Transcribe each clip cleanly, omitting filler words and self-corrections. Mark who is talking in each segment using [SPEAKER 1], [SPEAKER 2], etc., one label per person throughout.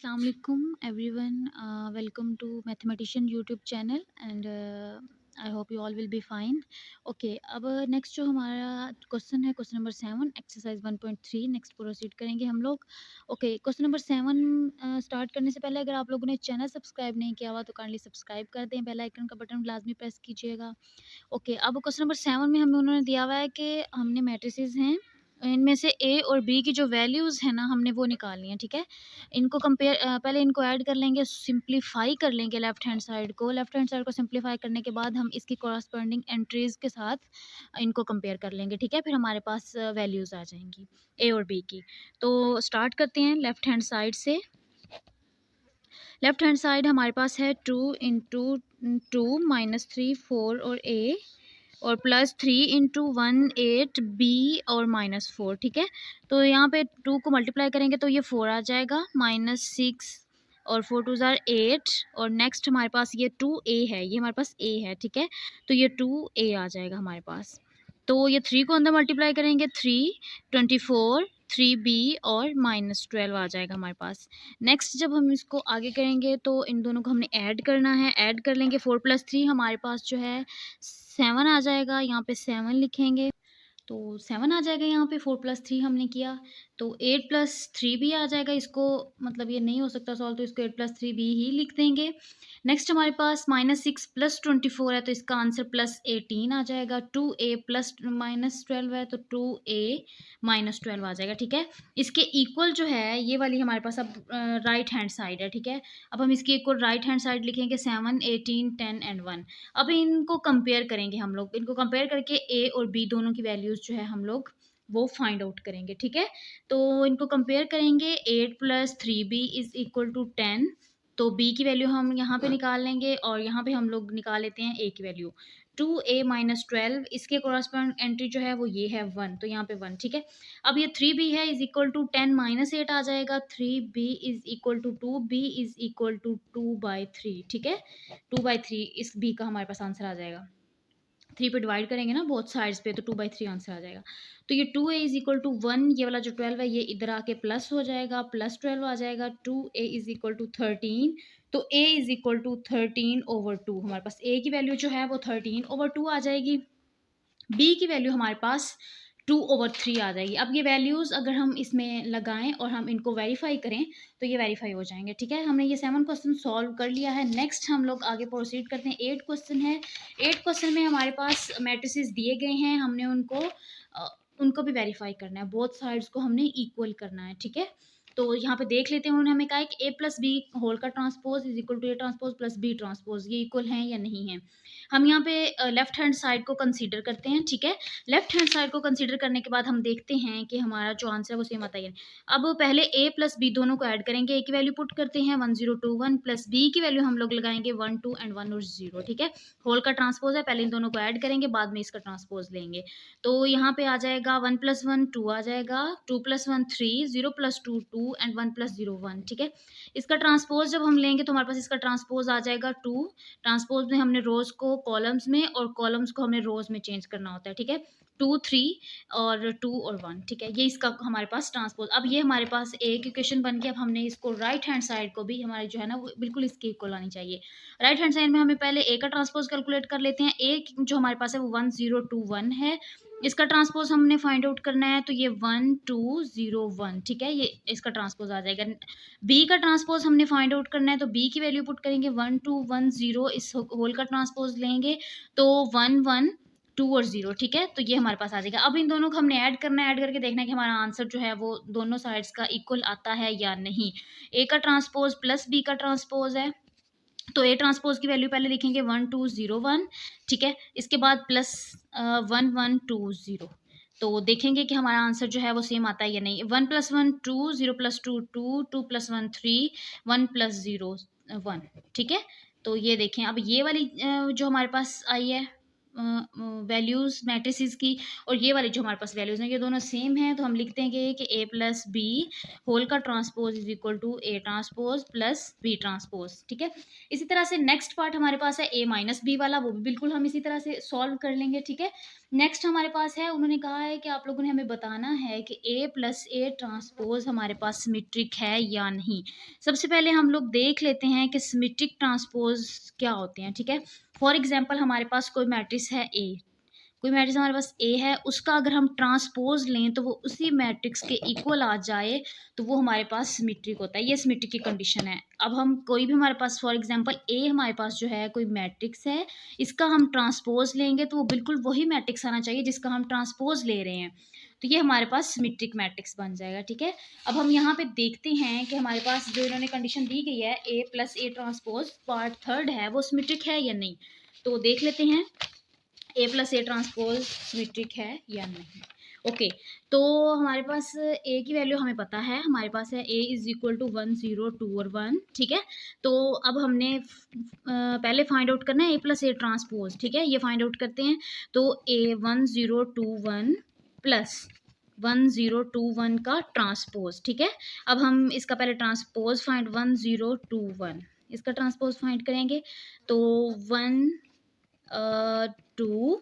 [SPEAKER 1] Assalamu alaikum everyone. Welcome to Mathematician YouTube channel and I hope you all will be fine. Okay, अब next जो हमारा question है question number 7 exercise 1.3 next proceed करेंगे हम लोग. Okay, question number 7 start करने से पहले अगर आप लोगों ने चैनल सब्सक्राइब नहीं किया हुआ तो काइंडली सब्सक्राइब कर दें, बेल आइकन का बटन लाजमी प्रेस कीजिएगा. ओके, अब क्वेश्चन नंबर 7 में हमें उन्होंने दिया हुआ है कि हमने मैट्रिसेस हैं, इनमें से ए और बी की जो वैल्यूज़ हैं ना हमने वो निकालनी है. ठीक है, इनको पहले इनको ऐड कर लेंगे, सिंप्लीफाई कर लेंगे लेफ्ट हैंड साइड को. लेफ्ट हैंड साइड को सिंप्लीफाई करने के बाद हम इसकी कॉरस्पॉन्डिंग एंट्रीज़ के साथ इनको कंपेयर कर लेंगे. ठीक है, फिर हमारे पास वैल्यूज़ आ जाएंगी ए और बी की. तो स्टार्ट करते हैं लेफ्ट हैंड साइड से. लेफ्ट हैंड साइड हमारे पास है 2 × 2 -3 4 और ए और +3 × 1 8 बी और -4. ठीक है, तो यहाँ पे 2 को मल्टीप्लाई करेंगे तो ये 4 आ जाएगा, -6 और 4 2 ज़ार 8 और नेक्स्ट हमारे पास ये 2a है, ये हमारे पास a है. ठीक है, तो ये 2a आ जाएगा हमारे पास. तो ये 3 को अंदर मल्टीप्लाई करेंगे 3 24 3b और -12 आ जाएगा हमारे पास. नेक्स्ट जब हम इसको आगे करेंगे तो इन दोनों को हमने ऐड करना है. ऐड कर लेंगे 4 + 3 हमारे पास जो है 7 आ जाएगा. यहाँ पे 7 लिखेंगे तो 7 आ जाएगा. यहाँ पे 4 + 3 हमने किया तो 8 + 3 भी आ जाएगा. इसको मतलब ये नहीं हो सकता सॉल्व, तो इसको 8 + 3 भी ही लिख देंगे. नेक्स्ट हमारे पास -6 + 24 है तो इसका आंसर +18 आ जाएगा. 2a + -12 है तो 2a -12 आ जाएगा. ठीक है, इसके इक्वल जो है ये वाली हमारे पास अब राइट हैंड साइड है. ठीक है, अब हम इसकी इक्वल राइट हैंड साइड लिखेंगे 7 18 10 एंड 1. अब इनको कंपेयर करेंगे हम लोग. इनको कंपेयर करके ए और बी दोनों की वैल्यूज़ जो है हम लोग वो फाइंड आउट करेंगे. ठीक है, तो इनको कंपेयर करेंगे 8 + 3b = 10. तो b की वैल्यू हम यहाँ पे निकाल लेंगे और यहाँ पे हम लोग निकाल लेते हैं a की वैल्यू 2a -12. इसके कोरस्पॉन्ड एंट्री जो है वो ये है 1, तो यहाँ पे 1. ठीक है, अब ये 3b है = 10 - 8 आ जाएगा. 3b = 2b = 2/3. ठीक है, 2/3 इस b का हमारे पास आंसर आ जाएगा. 3 पे डिवाइड करेंगे ना बोथ साइड्स पे तो 2/3 आंसर आ जाएगा. तो ये 2a = 1, ये वाला जो 12 है ये इधर आके प्लस हो जाएगा, +12 आ जाएगा. 2a = 13, तो a = 13/2. हमारे पास a की वैल्यू जो है वो 13/2 आ जाएगी. b की वैल्यू हमारे पास 2/3 आ जाएगी. अब ये वैल्यूज़ अगर हम इसमें लगाएं और हम इनको वेरीफाई करें तो ये वेरीफाई हो जाएंगे. ठीक है, हमने ये 7 क्वेश्चन सॉल्व कर लिया है. नेक्स्ट हम लोग आगे प्रोसीड करते हैं. 8 क्वेश्चन है. 8 क्वेश्चन में हमारे पास मैट्रिसेस दिए गए हैं, हमने उनको भी वेरीफाई करना है. बोथ साइड्स को हमने इक्वल करना है. ठीक है, तो यहाँ पे देख लेते हैं. उन्होंने हमें कहा है कि a + b होल का transpose = a transpose + b transpose, ये इक्वल हैं या नहीं है. हम यहाँ पे लेफ्ट हैंड साइड को कंसीडर करते हैं. ठीक है, लेफ्ट हैंड साइड को कंसीडर करने के बाद हम देखते हैं कि हमारा जो आंसर है वो सेम आता है. अब पहले a + b दोनों को ऐड करेंगे. a की वैल्यू पुट करते हैं 1021 + b की वैल्यू हम लोग लगाएंगे 1 2 एंड 1 और 0. ठीक है, होल का ट्रांसपोज है, पहले इन दोनों को ऐड करेंगे बाद में इसका ट्रांसपोज लेंगे. तो यहाँ पे आ जाएगा 1 + 1 2 आ जाएगा, 2 + 1 3, 0 + 2 2 एंड 1 + 0 1. ठीक है, इसका ट्रांसपोज जब हम लेंगे तो हमारे पास इसका ट्रांसपोज आ जाएगा 2. ट्रांसपोज में हमने रोज को कॉलम्स में और कॉलम्स को हमने रोज में चेंज करना होता है. ठीक है, 2 3 और 2 और 1. ठीक है, ये इसका हमारे पास ट्रांसपोज. अब ये हमारे पास एक इक्वेशन बन गया. अब हमने इसको राइट हैंड साइड को भी हमारी जो है ना वो बिल्कुल इसके इक्वल आनी चाहिए. राइट हैंड साइड में हमें पहले ए का ट्रांसपोज कैलकुलेट कर लेते हैं. ए जो हमारे पास है वो 1021 है. इसका ट्रांसपोज हमने फाइंड आउट करना है तो ये 1201. ठीक है, ये इसका ट्रांसपोज आ जाएगा. बी का ट्रांसपोज हमने फाइंड आउट करना है तो बी की वैल्यू पुट करेंगे 1210. इस होल का ट्रांसपोज लेंगे तो 1 1 2 और 0. ठीक है, तो ये हमारे पास आ जाएगा. अब इन दोनों को हमने ऐड करना है. ऐड करके देखना है कि हमारा आंसर जो है वो दोनों साइड्स का इक्वल आता है या नहीं. ए का ट्रांसपोज प्लस बी का ट्रांसपोज है तो ए ट्रांसपोज की वैल्यू पहले लिखेंगे 1201. ठीक है, इसके बाद प्लस 1120. तो देखेंगे कि हमारा आंसर जो है वो सेम आता है या नहीं. 1 + 1 2, 0 + 2 2, 2 + 1 3, 1 + 0 1. ठीक है, तो ये देखें अब ये वाली जो हमारे पास आई है वैल्यूज़ मैट्रिसेस की और ये वाली जो हमारे पास वैल्यूज़ हैं ये दोनों सेम हैं, तो हम लिखते हैं कि ए प्लस बी होल का transpose is equal to A transpose plus B transpose. ठीक है, इसी तरह से नेक्स्ट पार्ट हमारे पास है ए माइनस बी वाला, वो भी बिल्कुल हम इसी तरह से सॉल्व कर लेंगे। ठीक है, नेक्स्ट हमारे पास है, उन्होंने कहा है कि आप लोगों ने हमें बताना है कि ए प्लस ए ट्रांसपोज हमारे पास सिमेट्रिक है या नहीं। सबसे पहले हम लोग देख लेते हैं कि सिमेट्रिक ट्रांसपोज क्या होते हैं। ठीक है, फॉर एग्जाम्पल हमारे पास कोई मैट्रिक्स है ए, कोई मैट्रिक्स हमारे पास ए है, उसका अगर हम ट्रांसपोज लें तो वो उसी मैट्रिक्स के इक्वल आ जाए तो वो हमारे पास सिमेट्रिक होता है। ये सिमेट्रिक की कंडीशन है। अब हम कोई भी हमारे पास फॉर एग्जांपल ए हमारे पास जो है कोई मैट्रिक्स है, इसका हम ट्रांसपोज लेंगे तो वो बिल्कुल वही मैट्रिक्स आना चाहिए जिसका हम ट्रांसपोज ले रहे हैं, तो ये हमारे पास सिमेट्रिक मैट्रिक्स बन जाएगा। ठीक है, अब हम यहाँ पे देखते हैं कि हमारे पास जो इन्होंने कंडीशन दी गई है A plus A transpose part third है वो सिमेट्रिक है या नहीं, तो देख लेते हैं ए प्लस ए ट्रांसपोज सिमेट्रिक है या नहीं। ओके, तो हमारे पास ए की वैल्यू हमें पता है, हमारे पास है ए इज इक्वल टू 1 0 2 और 1। ठीक है, तो अब हमने पहले फाइंड आउट करना है ए प्लस ए ट्रांसपोज। ठीक है, ये फाइंड आउट करते हैं, तो ए 1 0 2 1 प्लस 1 0 2 1 का ट्रांसपोज। ठीक है, अब हम इसका पहले ट्रांसपोज फाइंड 1 0 2 1 इसका ट्रांसपोज फाइंड करेंगे, तो 1 2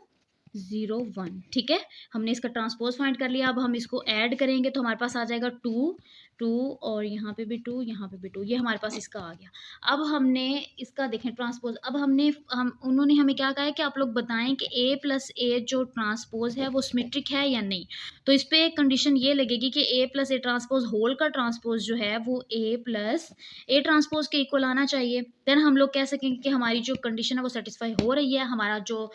[SPEAKER 1] 0 1। ठीक है, हमने इसका ट्रांसपोज फाइंड कर लिया। अब हम इसको ऐड करेंगे तो हमारे पास आ जाएगा 2 2 और यहाँ पे भी 2, यहाँ पे भी 2, ये हमारे पास इसका आ गया। अब हमने इसका देखें ट्रांसपोज, अब हम उन्होंने हमें क्या कहा है कि आप लोग बताएं कि ए प्लस ए जो ट्रांसपोज है वो सिमेट्रिक है या नहीं। तो इस पर कंडीशन ये लगेगी कि A plus A transpose whole का ट्रांसपोज जो है वो ए प्लस ए ट्रांसपोज के इक्वल आना चाहिए। देन हम लोग कह सकेंगे कि हमारी जो कंडीशन है वो सेटिस्फाई हो रही है, हमारा जो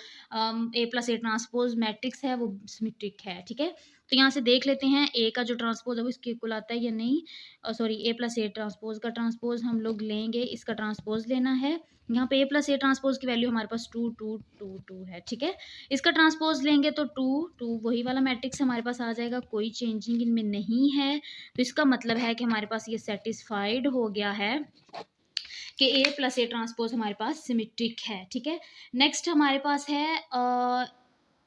[SPEAKER 1] ए प्लस ए ट्रांसपोज मैट्रिक्स है वो सिमेट्रिक है। ठीक है, तो यहाँ से देख लेते हैं ए का जो ट्रांसपोज है वो इसके इक्वल आता है या नहीं। Sorry, A plus A transpose का ट्रांसपोज हम लोग लेंगे, इसका ट्रांसपोज लेना है। यहाँ पे ए प्लस ए ट्रांसपोज की वैल्यू हमारे पास 2 2 2 2 है। ठीक है, इसका ट्रांसपोज लेंगे तो 2 2 वही वाला मैट्रिक्स हमारे पास आ जाएगा, कोई चेंजिंग इनमें नहीं है। तो इसका मतलब है कि हमारे पास ये सेटिस्फाइड हो गया है कि ए प्लस ए ट्रांसपोज हमारे पास सिमेट्रिक है। ठीक है, नेक्स्ट हमारे पास है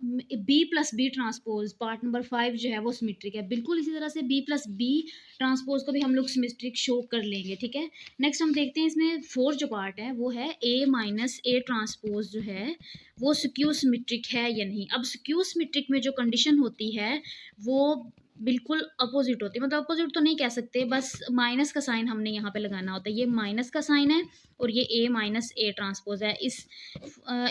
[SPEAKER 1] B plus B transpose part number 5 जो है वो सिमेट्रिक है। बिल्कुल इसी तरह से बी प्लस बी ट्रांसपोज को भी हम लोग सिमेट्रिक शो कर लेंगे। ठीक है, नेक्स्ट हम देखते हैं इसमें 4 जो पार्ट है वो है ए माइनस ए ट्रांसपोज जो है वो स्क्यू सिमेट्रिक है या नहीं। अब स्क्यू सिमेट्रिक में जो कंडीशन होती है वो बिल्कुल अपोजिट होती है, मतलब अपोजिट तो नहीं कह सकते, बस माइनस का साइन हमने यहाँ पे लगाना होता है। ये माइनस का साइन है और ये ए माइनस ए ट्रांसपोज है।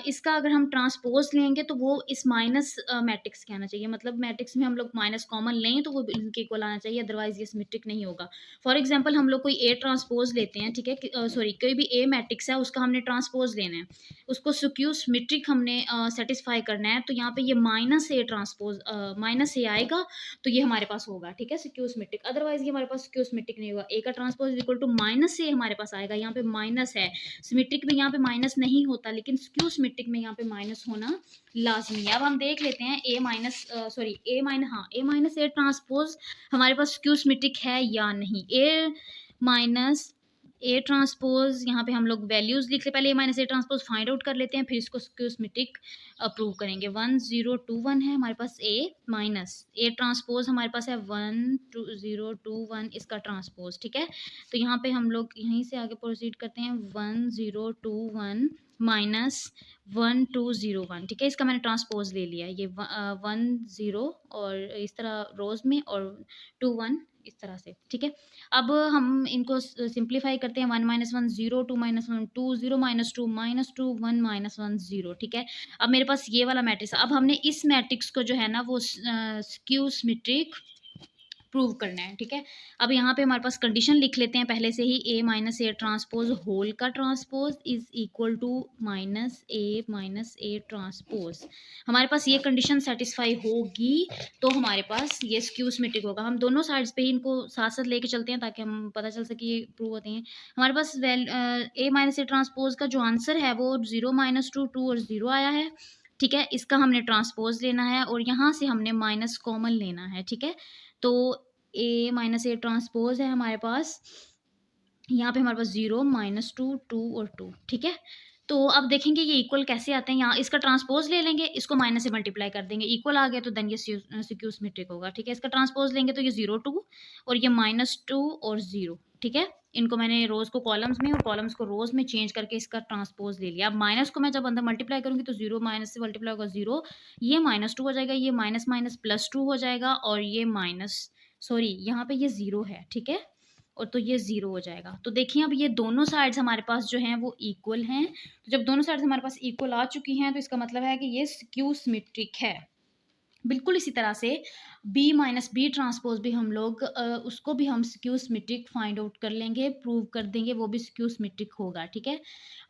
[SPEAKER 1] इसका अगर हम ट्रांसपोज लेंगे तो वो इस माइनस मैट्रिक्स के आना चाहिए, मतलब मैट्रिक्स में हम लोग माइनस कॉमन लें तो वो इनके इक्वल आना चाहिए, अदरवाइज ये सिमेट्रिक नहीं होगा। फॉर एग्जाम्पल हम लोग कोई ए ट्रांसपोज लेते हैं। ठीक है, सॉरी, कोई भी ए मैट्रिक्स है उसका हमने ट्रांसपोज लेना है, उसको स्क्यू सिमेट्रिक हमने सेटिस्फाई करना है, तो यहाँ पे ये माइनस ए ट्रांसपोज माइनस ए आएगा तो ये हमारे पास होगा। ठीक है, सिक्यू सिमेट्रिक, अदरवाइज ये हमारे पास सिक्यू सिमेट्रिक नहीं होगा। ए का ट्रांसपोज इक्वल टू माइनस ए हमारे पास आएगा, यहाँ पे माइनस है, सिमेट्रिक में यहाँ पे माइनस नहीं होता, लेकिन स्क्यू सिमेट्रिक में यहाँ पे माइनस होना लाजमी है। अब हम देख लेते हैं ए माइनस सॉरी ए माइनस हाँ ए माइनस ए ट्रांसपोज हमारे पास स्क्यू सिमेट्रिक है या नहीं। ए माइनस ए ट्रांसपोज यहाँ पे हम लोग वैल्यूज लिख ले, पहले A minus A transpose find out कर लेते हैं, फिर इसको स्क्यू सिमेट्रिक प्रूव करेंगे। 1 0 2 1 है हमारे पास ए माइनस ए ट्रांसपोज हमारे पास है 1 2 0 2 1 इसका ट्रांसपोज। ठीक है, तो यहाँ पे हम लोग यहीं से आगे प्रोसीड करते हैं 1 0 2 1 माइनस 1 2 0 1। ठीक है, इसका मैंने ट्रांसपोज ले लिया, ये 1 0 और इस तरह रोज में और 2 1 इस तरह से। ठीक है, अब हम इनको सिंप्लीफाई करते हैं। 1 माइनस 1 0 2 माइनस 1 2 0 माइनस 2 -2 1 माइनस 1 0। ठीक है, अब मेरे पास ये वाला मैट्रिक्स, अब हमने इस मैट्रिक्स को जो है ना वो स्क्यू सिमेट्रिक प्रूव करना है। ठीक है, अब यहाँ पे हमारे पास कंडीशन लिख लेते हैं पहले से ही, A minus A transpose whole का transpose is equal to minus A transpose. हमारे पास ये कंडीशन सेटिस्फाई होगी तो हमारे पास ये स्क्यू सिमेट्रिक होगा। हम दोनों साइड्स पे ही इनको साथ साथ लेके चलते हैं ताकि हम पता चल सके ये प्रूव होते हैं। हमारे पास ए माइनस ए ट्रांसपोज का जो आंसर है वो 0 -2 2 और 0 आया है। ठीक है, इसका हमने ट्रांसपोज लेना है और यहाँ से हमने माइनस कॉमन लेना है। ठीक है, तो ए माइनस ए ट्रांसपोज है हमारे पास, यहाँ पे हमारे पास 0 -2 2 और 2। ठीक है, तो अब देखेंगे ये इक्वल कैसे आते हैं। यहाँ इसका ट्रांसपोज़ ले लेंगे, इसको माइनस से मल्टीप्लाई कर देंगे, इक्वल आ गया तो देन ये स्क्यू सिमेट्रिक होगा, ठीक है। इसका ट्रांसपोज़ लेंगे तो ये 0 2 और ये -2 और 0, ठीक है। इनको मैंने रोज़ को कॉलम्स में और कॉलम्स को रोज़ में चेंज करके इसका ट्रांसपोज़ ले लिया। अब माइनस को मैं जब अंदर मल्टीप्लाई करूँगी तो 0 माइनस से मल्टीप्लाई होगा 0, ये -2 हो जाएगा, ये माइनस माइनस +2 हो जाएगा और ये यहाँ पे ये 0 है, ठीक है। और तो ये 0 हो जाएगा। तो देखिए अब ये दोनों साइड्स हमारे पास जो हैं वो इक्वल हैं। तो जब दोनों साइड्स हमारे पास इक्वल आ चुकी हैं तो इसका मतलब है कि ये स्क्यू सिमेट्रिक है। बिल्कुल इसी तरह से B माइनस बी ट्रांसपोज़ भी हम लोग उसको भी हम स्क्यू सिमेट्रिक फाइंड आउट कर लेंगे, प्रूव कर देंगे, वो भी स्क्यू सिमेट्रिक होगा, ठीक है।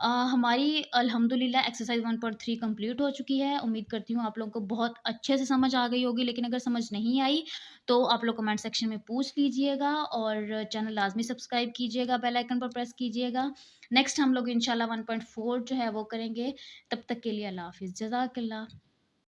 [SPEAKER 1] हमारी अल्हम्दुलिल्लाह एक्सरसाइज़ 1.3 कंप्लीट हो चुकी है। उम्मीद करती हूँ आप लोगों को बहुत अच्छे से समझ आ गई होगी, लेकिन अगर समझ नहीं आई तो आप लोग कमेंट सेक्शन में पूछ लीजिएगा और चैनल लाज़मी सब्सक्राइब कीजिएगा, बेल आइकन पर प्रेस कीजिएगा। नेक्स्ट हम लोग इंशाल्लाह 1.4 जो है वो करेंगे। तब तक के लिए अल्लाह हाफ़िज़। जज़ाकल्लाह।